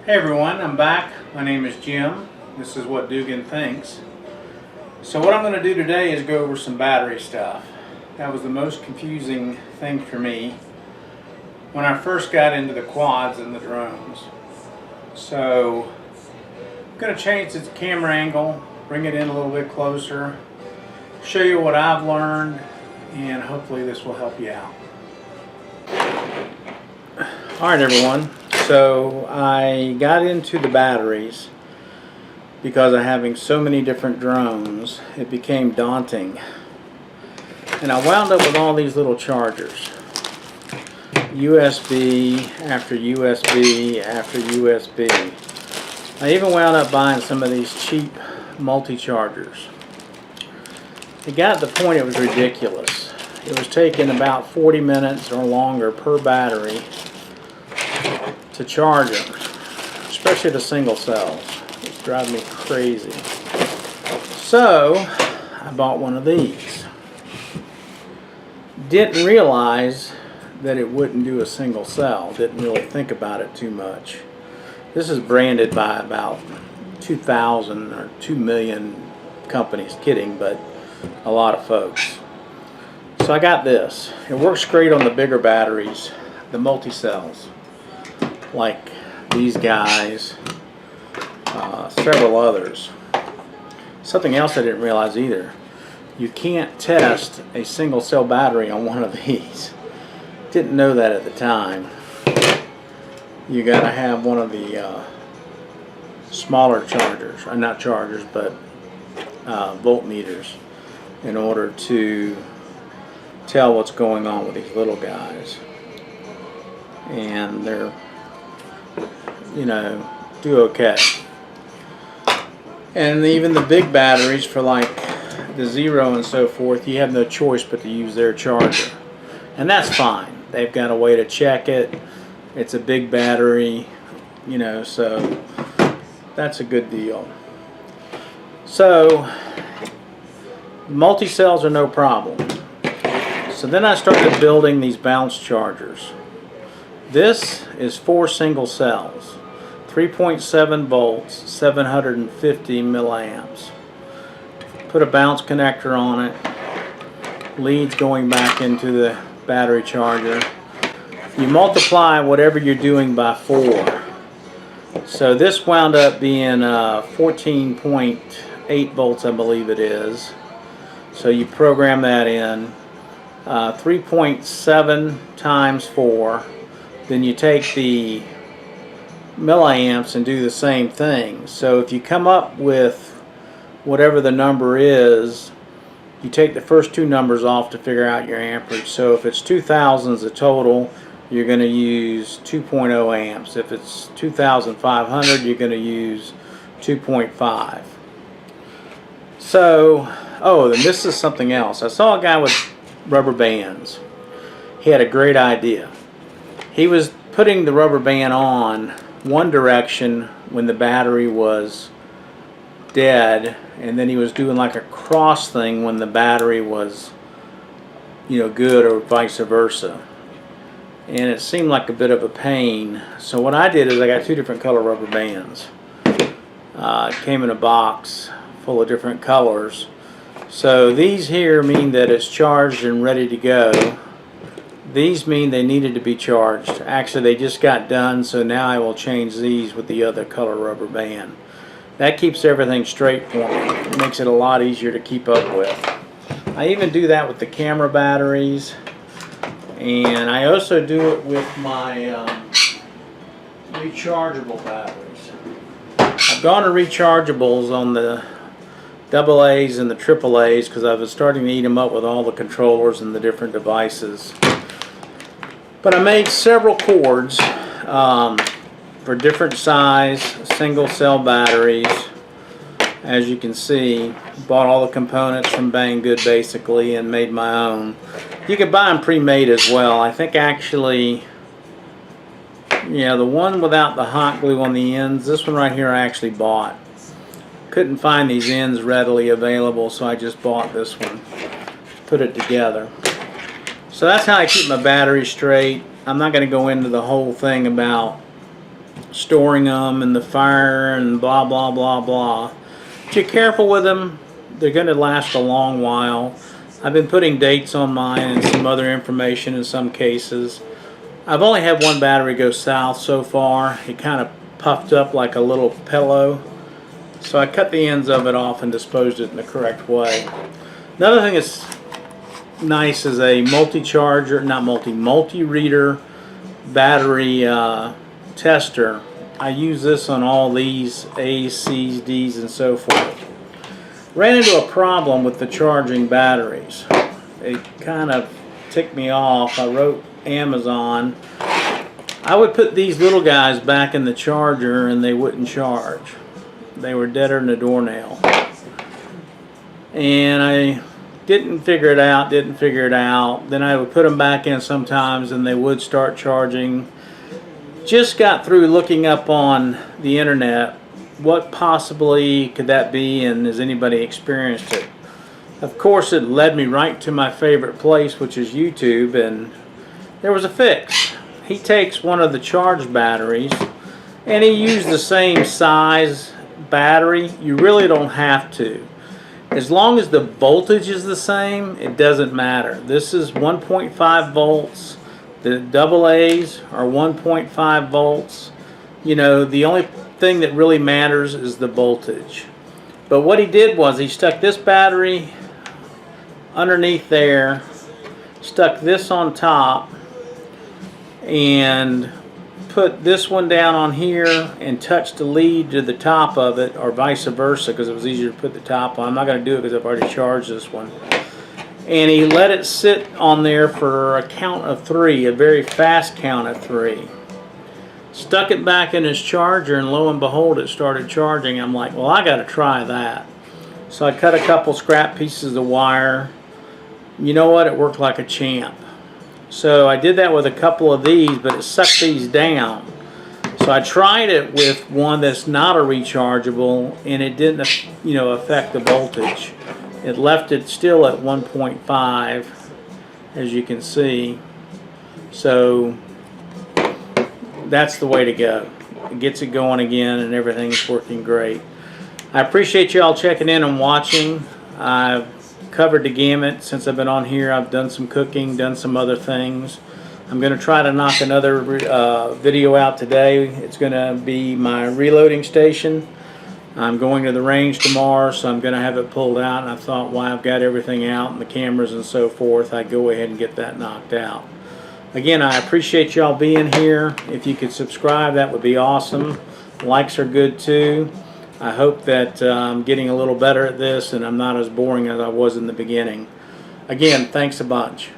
Hey everyone, I'm back. My name is Jim. This is what Dugan thinks. So what I'm going to do today is go over some battery stuff. That was the most confusing thing for me when I first got into the quads and the drones. So I'm going to change the camera angle, bring it in a little bit closer, show you what I've learned, and hopefully this will help you out. Alright everyone, so I got into the batteries because of having so many different drones. It became daunting, and I wound up with all these little chargers, USB after USB after USB. I even wound up buying some of these cheap multi-chargers. It got to the point it was ridiculous. It was taking about 40 minutes or longer per battery to charge them, especially the single cells. It's driving me crazy. So I bought one of these. Didn't realize that it wouldn't do a single cell. Didn't really think about it too much. This is branded by about 2,000 or 2 million companies. Kidding, but a lot of folks. So I got this. It works great on the bigger batteries, the multi-cells, like these guys, several others. Something else I didn't realize either. You can't test a single cell battery on one of these. Didn't know that at the time. You gotta have one of the smaller chargers, or not chargers, but voltmeters, in order to tell what's going on with these little guys. And they're, you know, do okay. And even the big batteries for like the Zero and so forth, you have no choice but to use their charger. And that's fine. They've got a way to check it. It's a big battery, you know, so that's a good deal. So multi-cells are no problem. So then I started building these bounce chargers. This is 4 single cells, 3.7 volts, 750 milliamps. Put a bounce connector on it, leads going back into the battery charger. You multiply whatever you're doing by 4. So this wound up being 14.8 volts, I believe it is. So you program that in. 3.7 times 4. Then you take the milliamps and do the same thing. So if you come up with whatever the number is, you take the first 2 numbers off to figure out your amperage. So if it's 2,000 as a total, you're going to use 2.0 amps. If it's 2,500, you're going to use 2.5. So, oh, then this is something else. I saw a guy with rubber bands. He had a great idea. He was putting the rubber band on one direction when the battery was dead, and then he was doing like a cross thing when the battery was, you know, good, or vice versa. And it seemed like a bit of a pain. So what I did is I got 2 different color rubber bands. It came in a box full of different colors. So these here mean that it's charged and ready to go. These mean they needed to be charged. Actually, they just got done, so now I will change these with the other color rubber band. That keeps everything straight for me. It makes it a lot easier to keep up with. I even do that with the camera batteries, and I also do it with my rechargeable batteries. I've gone to rechargeables on the AA's and the AAA's because I was starting to eat them up with all the controllers and the different devices. But I made several cords for different size single cell batteries. As you can see, bought all the components from Banggood basically and made my own. You can buy them pre-made as well. I think actually, yeah, the one without the hot glue on the ends, this one right here I actually bought. Couldn't find these ends readily available, so I just bought this one, put it together. So that's how I keep my battery straight. I'm not going to go into the whole thing about storing them and the fire and blah blah blah blah. If you're careful with them, they're going to last a long while. I've been putting dates on mine and some other information in some cases. I've only had one battery go south so far. It kind of puffed up like a little pillow. So I cut the ends of it off and disposed it in the correct way. Another thing that's nice is a multi-reader battery tester. I use this on all these A's, C's, D's, and so forth. Ran into a problem with the charging batteries. It kind of ticked me off. I wrote Amazon. I would put these little guys back in the charger and they wouldn't charge. They were deader than a doornail. And I didn't figure it out. Then I would put them back in sometimes and they would start charging. Just got through looking up on the internet what possibly could that be, and has anybody experienced it. Of course, it led me right to my favorite place, which is YouTube, and there was a fix. He takes one of the charged batteries and he used the same size battery. You really don't have to. As long as the voltage is the same, it doesn't matter. This is 1.5 volts. The AA's are 1.5 volts. You know, the only thing that really matters is the voltage. But what he did was he stuck this battery underneath there, stuck this on top, and put this one down on here and touched the lead to the top of it, or vice versa, because it was easier to put the top on. I'm not going to do it because I've already charged this one. And he let it sit on there for a count of 3, a very fast count of 3. Stuck it back in his charger, and lo and behold, it started charging. I'm like, well, I got to try that. So I cut a couple scrap pieces of wire. You know what? It worked like a champ. So I did that with a couple of these, but it sucked these down. So I tried it with one that's not a rechargeable, and it didn't, affect the voltage. It left it still at 1.5, as you can see. So that's the way to go. It gets it going again, and everything's working great. I appreciate you all checking in and watching. I've covered the gamut since I've been on here. I've done some cooking, done some other things. I'm going to try to knock another video out today. It's going to be my reloading station. I'm going to the range tomorrow, so I'm going to have it pulled out, and I thought, while I've got everything out and the cameras and so forth, I'd go ahead and get that knocked out. Again, I appreciate y'all being here. If you could subscribe, that would be awesome. Likes are good too. I hope that I'm getting a little better at this and I'm not as boring as I was in the beginning. Again, thanks a bunch.